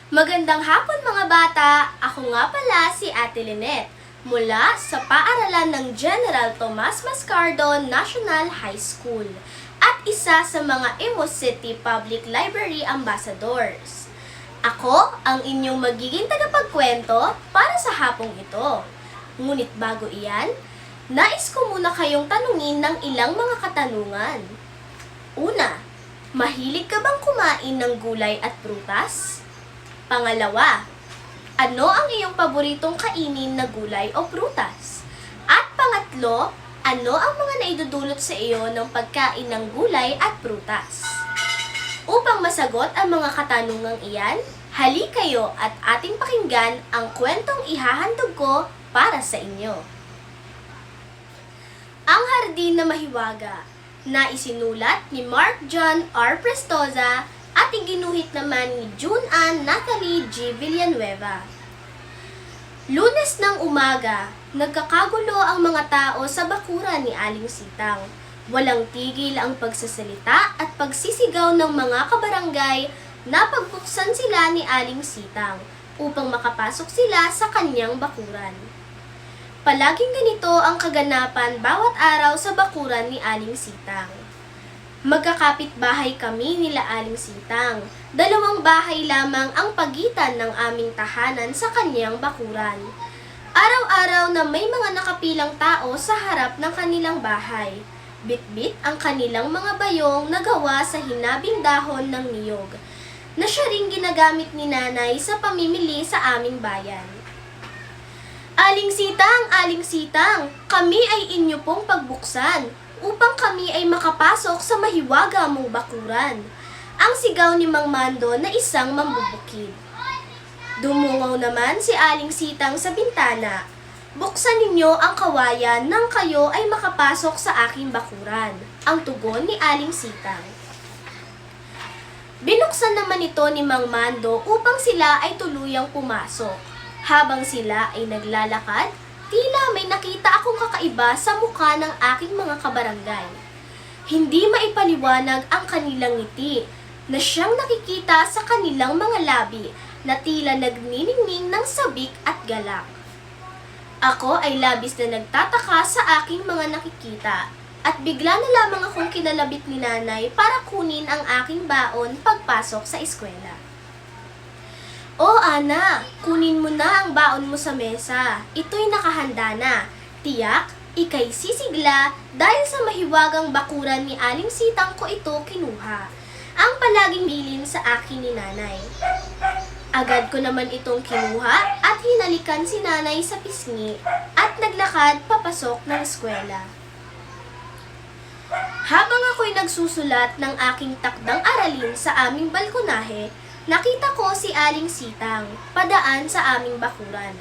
Magandang hapon mga bata! Ako nga pala si Ate Lynette mula sa paaralan ng General Tomas Mascardo National High School at isa sa mga Imus City Public Library Ambassadors. Ako ang inyong magiging tagapagkwento para sa hapong ito. Ngunit bago iyan, nais ko muna kayong tanungin ng ilang mga katanungan. Una, mahilig ka bang kumain ng gulay at prutas? Pangalawa, ano ang iyong paboritong kainin na gulay o prutas? At pangatlo, ano ang mga naidudulot sa iyo ng pagkain ng gulay at prutas? Upang masagot ang mga katanungang iyan, hali kayo at ating pakinggan ang kwentong ihahandog ko para sa inyo. Ang Hardin na Mahiwaga, na isinulat ni Mark John R. Prestoza at iginuhit naman ni June Ann Natalie G. Villanueva. Lunes ng umaga, nagkakagulo ang mga tao sa bakuran ni Aling Sitang. Walang tigil ang pagsasalita at pagsisigaw ng mga kabarangay na pagbuksan sila ni Aling Sitang upang makapasok sila sa kanyang bakuran. Palaging ganito ang kaganapan bawat araw sa bakuran ni Aling Sitang. Magkakapit-bahay kami nila Aling Sitang. 2 bahay lamang ang pagitan ng aming tahanan sa kanyang bakuran. Araw-araw na may mga nakapilang tao sa harap ng kanilang bahay. Bit-bit ang kanilang mga bayong na gawa sa hinabing dahon ng niyog, na siya ring ginagamit ni nanay sa pamimili sa aming bayan. Aling Sitang, kami ay inyo pong pagbuksan upang kami ay makapasok sa mahiwaga mong bakuran. Ang sigaw ni Mang Mando na isang mambubukid. Dumungaw naman si Aling Sitang sa bintana. Buksan ninyo ang kawayan nang kayo ay makapasok sa aking bakuran. Ang tugon ni Aling Sitang. Binuksan naman ito ni Mang Mando upang sila ay tuluyang pumasok. Habang sila ay naglalakad, tila may nakita akong kakaiba sa mukha ng aking mga kabarangay. Hindi maipaliwanag ang kanilang ngiti na siyang nakikita sa kanilang mga labi na tila nagniningning ng sabik at galak. Ako ay labis na nagtataka sa aking mga nakikita at bigla na lamang akong kinalabit ni nanay para kunin ang aking baon pagpasok sa eskwela. "O Ana, kunin mo na ang baon mo sa mesa. Ito'y nakahanda na. Tiyak, ika'y sisigla dahil sa mahiwagang bakuran ni Aling Sitang ko ito kinuha. Ang palaging bilin sa akin ni nanay." Agad ko naman itong kinuha at hinalikan si nanay sa pisngi at naglakad papasok ng eskwela. Habang ako'y nagsusulat ng aking takdang aralin sa aming balkonahe, nakita ko si Aling Sitang, padaan sa aming bakuran.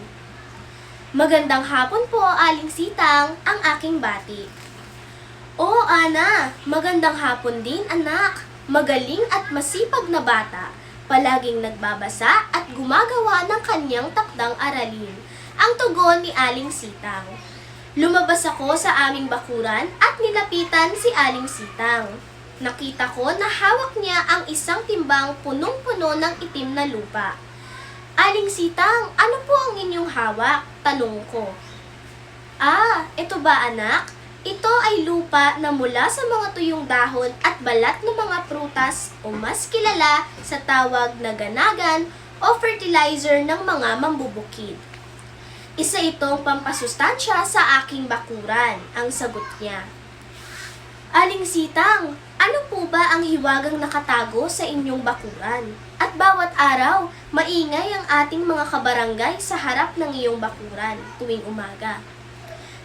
"Magandang hapon po, Aling Sitang," ang aking bati. "Oo, Ana, magandang hapon din, anak. Magaling at masipag na bata, palaging nagbabasa at gumagawa ng kanyang takdang aralin," ang tugon ni Aling Sitang. Lumabas ako sa aming bakuran at nilapitan si Aling Sitang. Nakita ko na hawak niya ang isang timbang punong-puno ng itim na lupa. "Aling Sitang, ano po ang inyong hawak?" tanong ko. Ito ba anak? Ito ay lupa na mula sa mga tuyong dahon at balat ng mga prutas o mas kilala sa tawag na ganagan o fertilizer ng mga mambubukid. Isa itong pampasustansya sa aking bakuran, ang sagot niya. "Aling Sitang, ano po ba ang hiwagang nakatago sa inyong bakuran? At bawat araw, maingay ang ating mga kabarangay sa harap ng iyong bakuran tuwing umaga."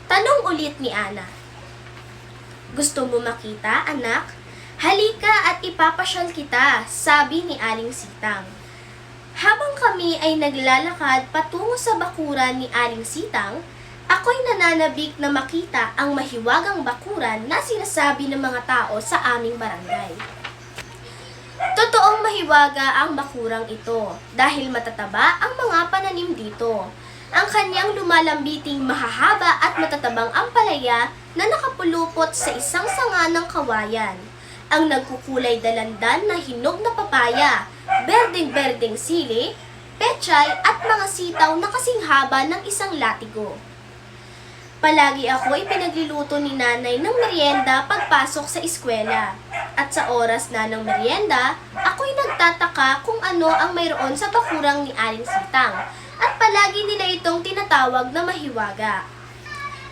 Tanong ulit ni Ana. "Gusto mo makita, anak? Halika at ipapasyal kita," sabi ni Aling Sitang. Habang kami ay naglalakad patungo sa bakuran ni Aling Sitang, ako'y nananabik na makita ang mahiwagang bakuran na sinasabi ng mga tao sa aming barangay. Totoong mahiwaga ang bakurang ito dahil matataba ang mga pananim dito. Ang kanyang lumalambiting mahahaba at matatabang ampalaya na nakapulupot sa isang sanga ng kawayan. Ang nagkukulay dalandan na hinog na papaya, berdeng-berdeng sili, pechay at mga sitaw na kasing haba ng isang latigo. Palagi ako ipinagluluto ni nanay ng merienda pagpasok sa eskwela. At sa oras na ng merienda, ako'y nagtataka kung ano ang mayroon sa bakurang ni Aling Sitang. At palagi nila itong tinatawag na mahiwaga.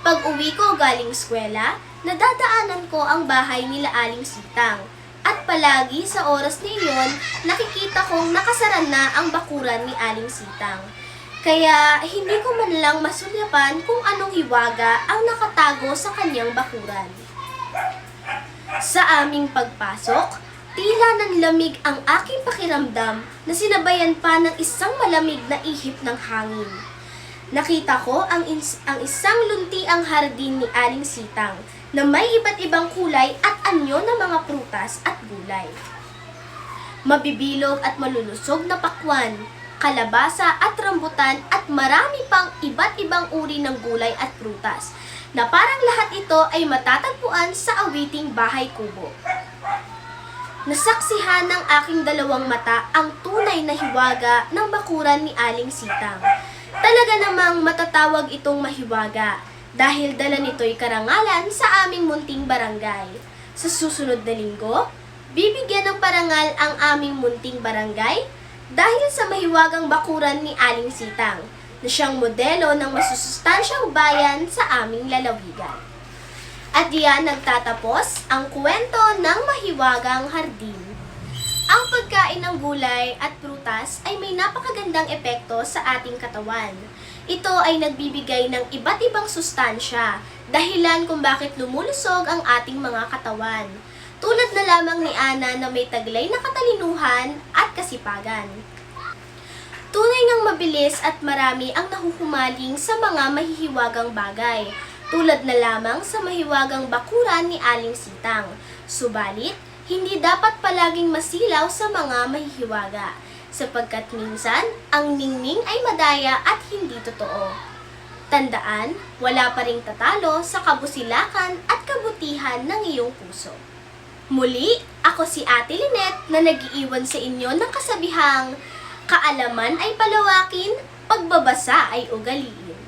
Pag uwi ko galing eskwela, nadadaanan ko ang bahay nila Aling Sitang. At palagi sa oras na iyon, nakikita kong nakasara na ang bakuran ni Aling Sitang. Kaya hindi ko man lang masulyapan kung anong hiwaga ang nakatago sa kanyang bakuran. Sa aming pagpasok, tila ng lamig ang aking pakiramdam na sinabayan pa ng isang malamig na ihip ng hangin. Nakita ko ang isang luntiang hardin ni Aling Sitang na may iba't ibang kulay at anyo ng mga prutas at gulay. Mabibilog at malulusog na pakwan, kalabasa at rambutan at marami pang iba't ibang uri ng gulay at prutas na parang lahat ito ay matatagpuan sa awiting Bahay Kubo. Nasaksihan ng aking dalawang mata ang tunay na hiwaga ng bakuran ni Aling Sitang. Talaga namang matatawag itong mahiwaga dahil dala nito'y karangalan sa aming munting barangay. Sa susunod na linggo, bibigyan ng parangal ang aming munting barangay dahil sa mahiwagang bakuran ni Aling Sitang na siyang modelo ng masusustansyang bayan sa aming lalawigan. At diyan nagtatapos ang kwento ng mahiwagang hardin. Ang pagkain ng gulay at prutas ay may napakagandang epekto sa ating katawan. Ito ay nagbibigay ng iba't ibang sustansya, dahilan kung bakit lumulusog ang ating mga katawan. Tulad na lamang ni Ana na may taglay na katalinuhan at kasipagan. Tunay ngang mabilis at marami ang nahuhumaling sa mga mahihiwagang bagay, tulad na lamang sa mahiwagang bakuran ni Aling Sitang. Subalit, hindi dapat palaging masilaw sa mga mahihiwaga, sapagkat minsan, ang ningning ay madaya at hindi totoo. Tandaan, wala pa ring tatalo sa kabusilakan at kabutihan ng iyong puso. Muli, ako si Ate Lynette na nag-iiwan sa inyo ng kasabihang, kaalaman ay palawakin, pagbabasa ay ugaliin.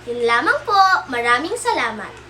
Yun lamang po, maraming salamat.